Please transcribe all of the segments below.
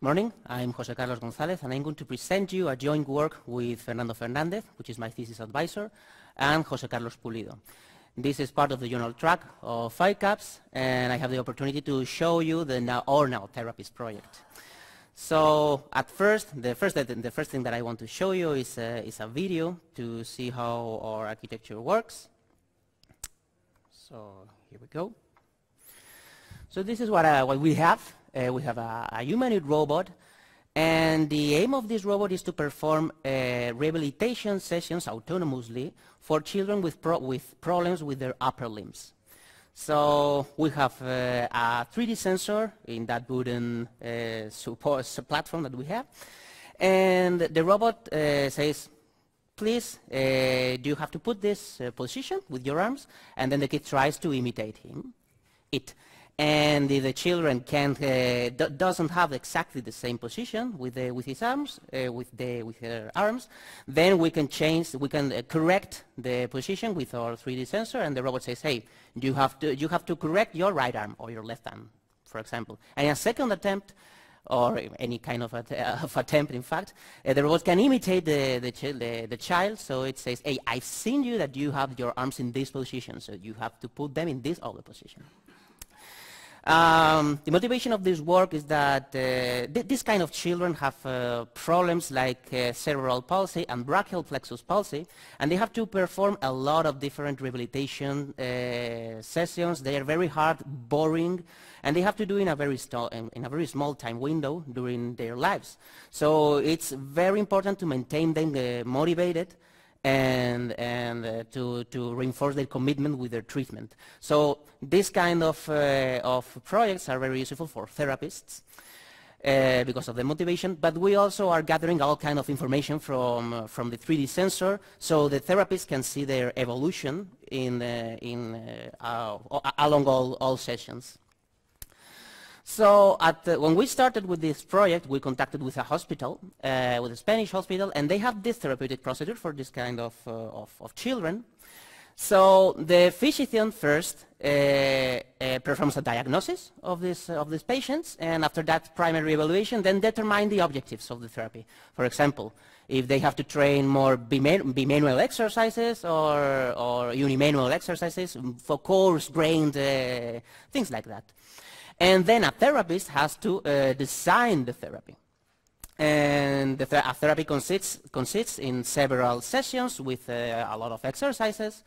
Morning, I'm José González, and I'm going to present you a joint work with Fernando Fernandez, which is my thesis advisor, and José Pulido. This is part of the journal track of ICAPS, and I have the opportunity to show you the Now Therapies project. So, at first, the first thing that I want to show you is a video to see how our architecture works. So, here we go. So this is what we have. We have a humanoid robot, and the aim of this robot is to perform rehabilitation sessions autonomously for children with problems with their upper limbs. So we have a 3D sensor in that wooden support platform that we have, and the robot says, please, do you have to put this position with your arms? And then the kid tries to imitate it. And if the children doesn't have exactly the same position with his arms, with their arms, then we can correct the position with our 3D sensor, and the robot says, hey, you have to correct your right arm or your left arm, for example. And a second attempt, or any kind of attempt, in fact, the robot can imitate the child, so it says, hey, I've seen you that you have your arms in this position, so you have to put them in this other position. The motivation of this work is that this kind of children have problems like cerebral palsy and brachial plexus palsy, and they have to perform a lot of different rehabilitation sessions. They are very hard, boring, and they have to do in a very small time window during their lives. So it's very important to maintain them motivated and to reinforce their commitment with their treatment. So this kind of projects are very useful for therapists because of the motivation, but we also are gathering all kind of information from the 3D sensor, so the therapists can see their evolution along all sessions. So when we started with this project, we contacted with a hospital, with a Spanish hospital, and they have this therapeutic procedure for this kind of children. So the physician first performs a diagnosis of these patients, and after that primary evaluation, then determine the objectives of the therapy. For example, if they have to train more bimanual exercises or unimanual exercises for coarse-grained things like that. And then a therapist has to design the therapy. And a therapy consists in several sessions with a lot of exercises,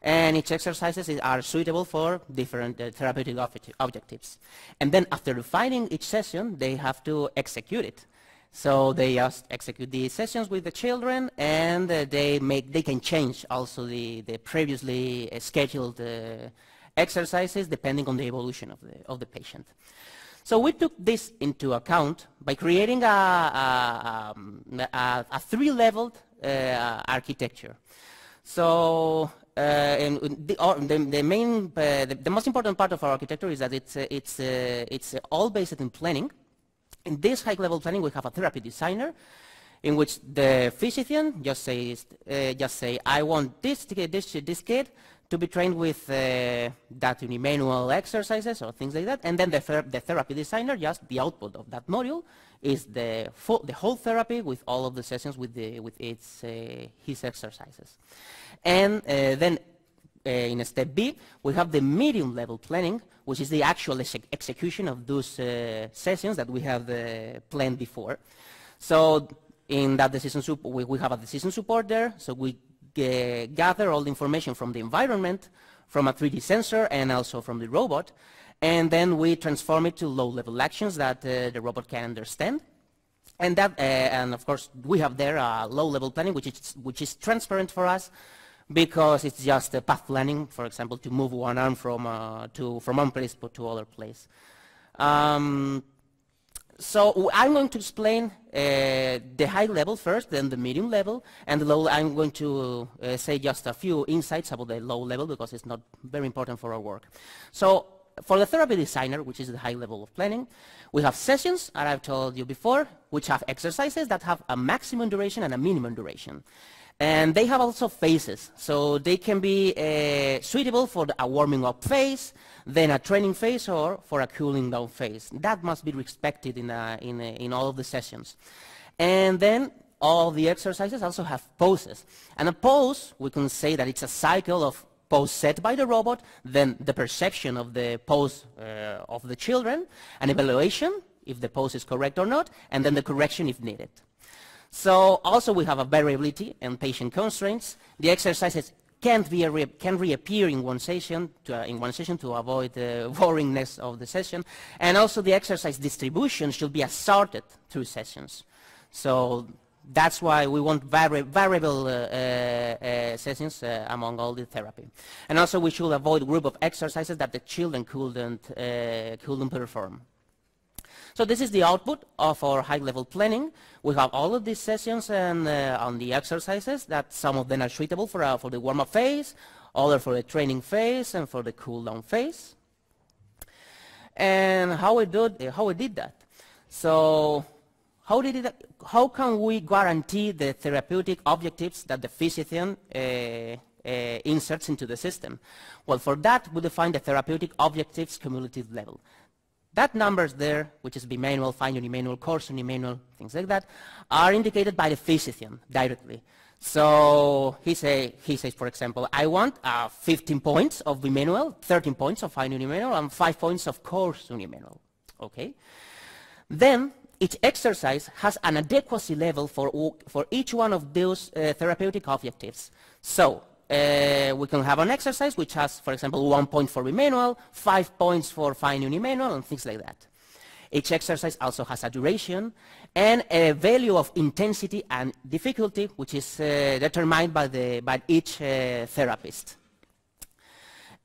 and each exercises are suitable for different therapeutic objectives. And then after defining each session, they have to execute it. So they just execute the sessions with the children, and they can change also the previously scheduled exercises depending on the evolution of the patient. So we took this into account by creating a three-leveled architecture. So the most important part of our architecture is that it's all based in planning. In this high-level planning, we have a therapy designer, in which the physician just say, I want this kid to be trained with that unimanual exercises or things like that, and then the therapy designer, just the output of that module, is the whole therapy with all of the sessions with his exercises. And then in step B, we have the medium level planning, which is the actual execution of those sessions that we have planned before. So in that decision we have a decision support there, so we gather all the information from the environment, from a 3D sensor, and also from the robot, and then we transform it to low-level actions that the robot can understand. And of course, we have there a low-level planning, which is transparent for us, because it's just a path planning, for example, to move one arm from one place to other place. So I'm going to explain the high level first, then the medium level, and the low. I'm going to say just a few insights about the low level because it's not very important for our work. So for the therapy designer, which is the high level of planning, we have sessions, as I've told you before, which have exercises that have a maximum duration and a minimum duration. And they have also phases, so they can be suitable for a warming up phase, then a training phase, or for a cooling down phase. That must be respected in all of the sessions. And then all the exercises also have poses. And a pose, we can say that it's a cycle of pose set by the robot, then the perception of the pose of the children, an evaluation, if the pose is correct or not, and then the correction if needed. So also we have a variability and patient constraints. The exercises can reappear in one session to avoid the boringness of the session. And also the exercise distribution should be assorted through sessions. So that's why we want variable sessions among all the therapy. And also we should avoid group of exercises that the children couldn't perform. So this is the output of our high-level planning. We have all of these sessions and on the exercises that some of them are suitable for the warm-up phase, others for the training phase, and for the cool-down phase. And how we did that? So how can we guarantee the therapeutic objectives that the physician inserts into the system? Well, for that, we define the therapeutic objectives cumulative level. That numbers there, which is bimanual, fine unimanual, coarse unimanual, things like that, are indicated by the physician directly. So he says, for example, I want 15 points of bimanual, 13 points of fine unimanual, and 5 points of coarse unimanual. Okay? Then each exercise has an adequacy level for each one of those therapeutic objectives. So we can have an exercise which has, for example, 1 point for bimanual, 5 points for fine unimanual, and things like that. Each exercise also has a duration and a value of intensity and difficulty, which is determined by each therapist.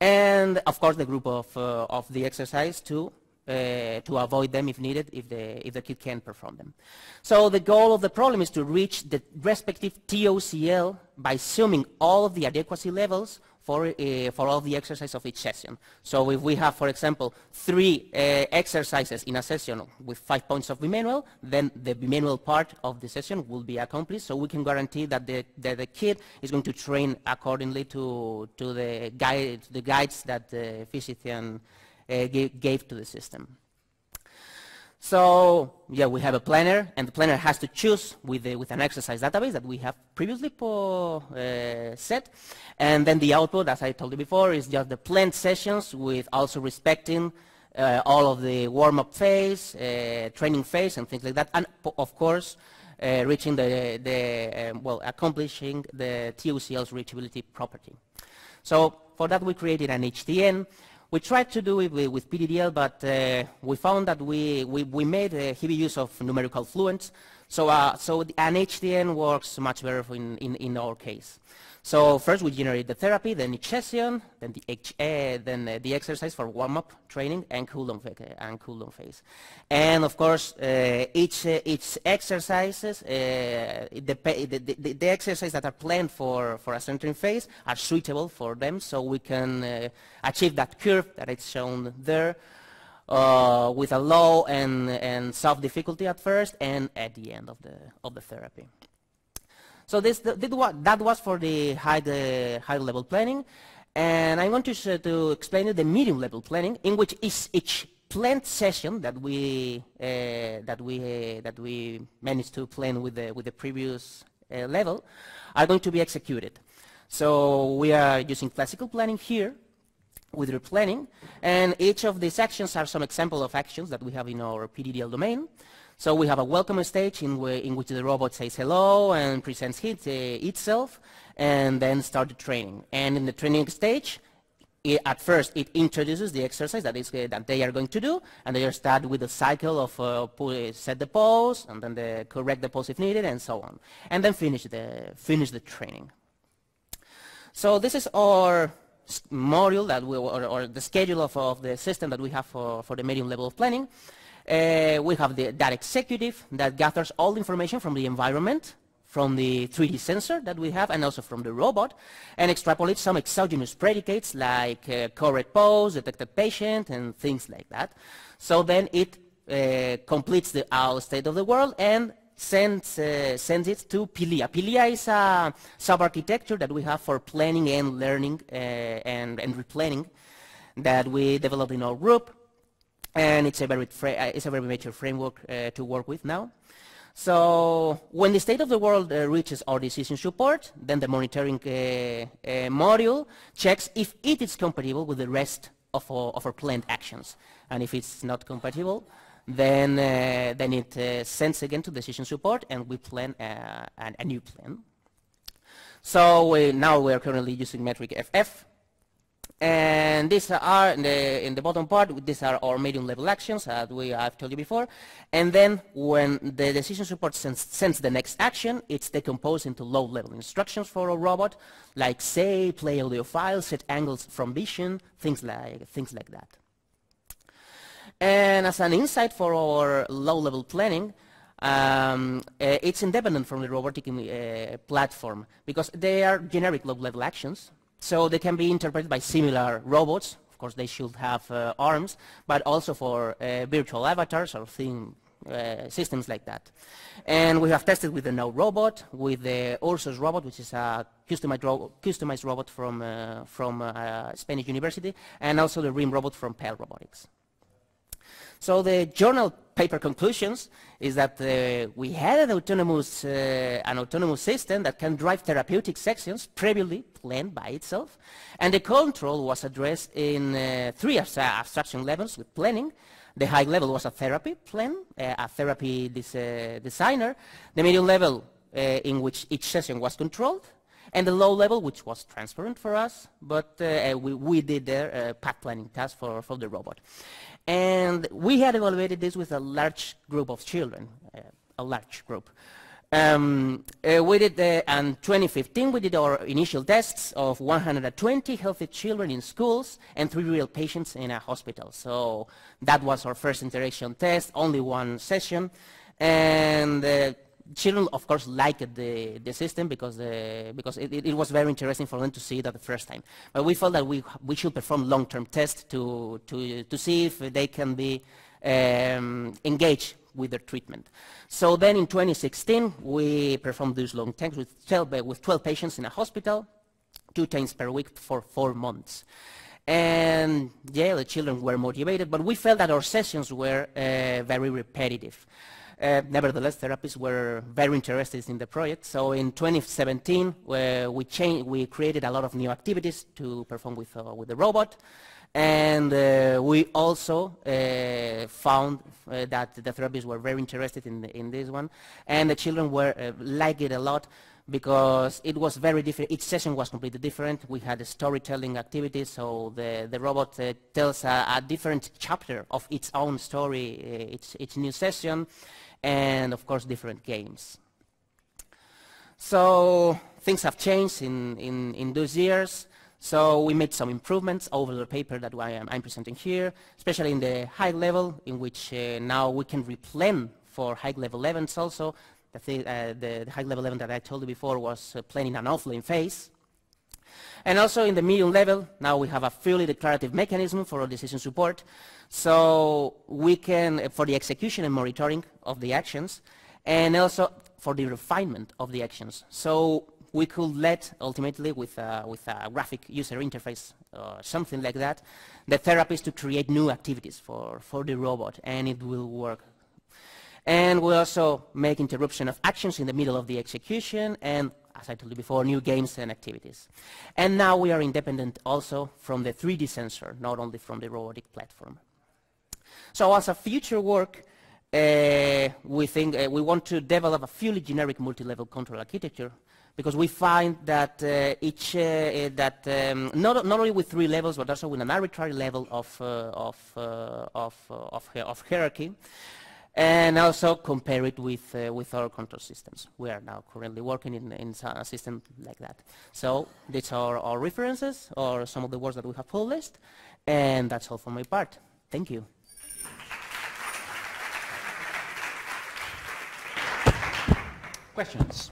And of course, the group of the exercise to avoid them if needed, if the kid can't perform them. So the goal of the problem is to reach the respective TOCL by summing all of the adequacy levels for all the exercises of each session. So if we have, for example, 3 exercises in a session with 5 points of bimanual, then the bimanual part of the session will be accomplished, so we can guarantee that the kid is going to train accordingly to the guides that the physician gave to the system. So yeah, we have a planner, and the planner has to choose with an exercise database that we have previously set. And then the output, as I told you before, is just the planned sessions with also respecting all of the warm-up phase, training phase, and things like that. And of course, reaching accomplishing the TOCL's reachability property. So for that, we created an HTN. We tried to do it with PDDL, but we found that we made a heavy use of numerical fluents. So an HTN works much better in our case. So first we generate the therapy, then each session, then the exercise for warm-up training and cool-down phase. And of course, each exercises, the exercises that are planned for a certain phase are suitable for them, so we can achieve that curve that is shown there with a low and soft difficulty at first and at the end of the therapy. So that was for the high level planning, and I want to explain the medium level planning, in which each planned session that we managed to plan with the previous level are going to be executed. So we are using classical planning here with replanning, and each of these actions are some example of actions that we have in our PDDL domain. So we have a welcome stage in which the robot says hello and presents itself, and then start the training. And in the training stage, at first it introduces the exercise that they are going to do, and they start with the cycle of set the pose, and then correct the pose if needed, and so on, and then finish the training. So this is our module that or the schedule of the system that we have for the medium level of planning. We have that executive that gathers all the information from the environment, from the 3D sensor that we have, and also from the robot, and extrapolates some exogenous predicates like correct pose, detected patient, and things like that. So then it completes the state of the world and sends it to PILIA. PILIA is a sub-architecture that we have for planning and learning and replanning that we developed in our group, and it's a very mature framework to work with now. So when the state of the world reaches our decision support, then the monitoring module checks if it is compatible with the rest of our planned actions. And if it's not compatible, then it sends again to decision support, and we plan a new plan. So now we are currently using metric FF. And these are, in the bottom part, these are our medium level actions, as I've told you before. And then when the decision support sends the next action, it's decomposed into low level instructions for a robot, like say, play audio files, set angles from vision, things like that. And as an insight for our low level planning, it's independent from the robotic platform, because they are generic low level actions. So they can be interpreted by similar robots. Of course, they should have arms, but also for virtual avatars or systems like that. And we have tested with the Node robot, with the Ursus robot, which is a customized robot from Spanish university, and also the RIM robot from PAL Robotics. So the journal paper conclusions is that we had an autonomous system that can drive therapeutic sections previously planned by itself, and the control was addressed in 3 abstraction levels with planning. The high level was a therapy plan, a therapy designer. The medium level in which each session was controlled, and the low level, which was transparent for us, but we did their path planning task for the robot. And we had evaluated this with a large group of children, a large group. In 2015, we did our initial tests of 120 healthy children in schools and 3 real patients in a hospital. So that was our first interaction test, only 1 session. And children, of course, liked the system because it was very interesting for them to see it at the first time. But we felt that we should perform long-term tests to see if they can be engaged with their treatment. So then in 2016, we performed these long tests with 12 patients in a hospital, 2 times per week for 4 months. And yeah, the children were motivated, but we felt that our sessions were very repetitive. Nevertheless, therapists were very interested in the project. So in 2017, we created a lot of new activities to perform with the robot. And we also found that the therapists were very interested in this one. And the children liked it a lot because it was very different. Each session was completely different. We had a storytelling activities, so the robot tells a different chapter of its own story, its new session. And of course different games. So things have changed in those years. So we made some improvements over the paper that I'm presenting here, especially in the high level, in which now we can replan for high level events also. The high level event that I told you before was planning an offline phase. And also in the medium level, now we have a fully declarative mechanism for our decision support. So we can, for the execution and monitoring of the actions, and also for the refinement of the actions. So we could let, ultimately, with a graphic user interface or something like that, the therapist to create new activities for the robot, and it will work. And we also make interruption of actions in the middle of the execution, and as I told you before, new games and activities. And now we are independent also from the 3D sensor, not only from the robotic platform. So as a future work, we think we want to develop a fully generic multi-level control architecture, because we find that not only with 3 levels, but also with an arbitrary level of hierarchy, and also compare it with our control systems. We are now currently working in a system like that. So these are our references, or some of the works that we have published, and that's all for my part. Thank you. Questions?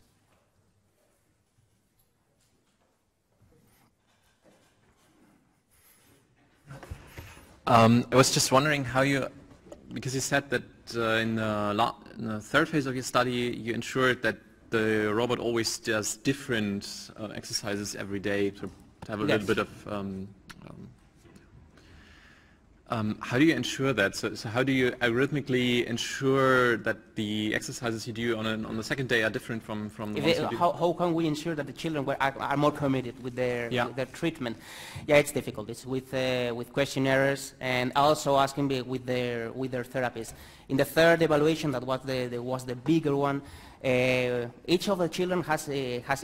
I was just wondering how you, because you said that in the third phase of your study, you ensured that the robot always does different exercises every day to have a little bit of how do you ensure that? So how do you algorithmically ensure that the exercises you do on the second day are different from the ones you do? How can we ensure that the children are more committed with their treatment? Yeah, it's difficult. It's with questionnaires and also asking with their therapists. In the third evaluation, that was the bigger one. Each of the children has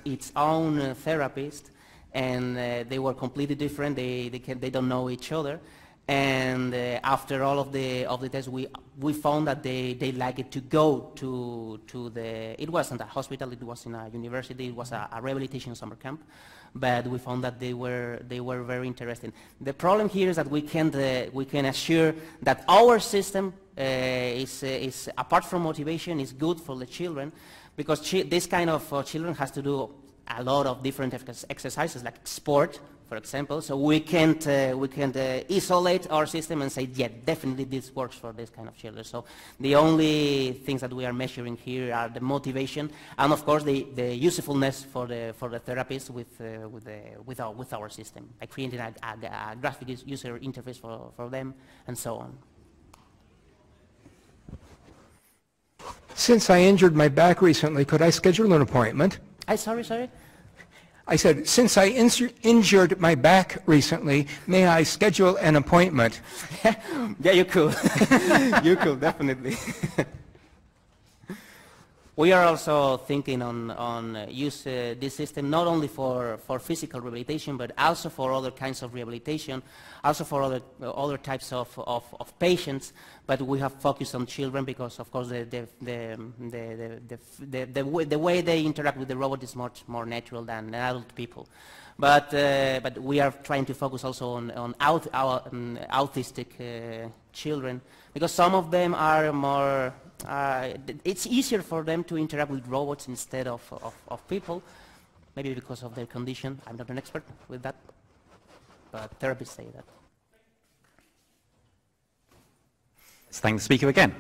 its own therapist, and they were completely different. They don't know each other. And after all of the tests, we found that they liked it to go to the. It wasn't a hospital. It was in a university. It was a rehabilitation summer camp, but we found that they were very interested. The problem here is that we can assure that our system is apart from motivation is good for the children, because this kind of children has to do a lot of different exercises like sport, for example, so we can't isolate our system and say, yeah, definitely this works for this kind of children. So the only things that we are measuring here are the motivation and, of course, the usefulness for the therapists with our system, by creating a graphic user interface for them and so on. Since I injured my back recently, could I schedule an appointment? Sorry? I said, since I injured my back recently, may I schedule an appointment? Yeah, you could. You could, definitely. We are also thinking on use this system not only for physical rehabilitation, but also for other kinds of rehabilitation, also for other types of patients. But we have focused on children because, of course, the way they interact with the robot is much more natural than adult people. But we are trying to focus also on autistic children, because some of them are more. It's easier for them to interact with robots instead of people, maybe because of their condition. I'm not an expert with that, but therapists say that. Let's thank the speaker again.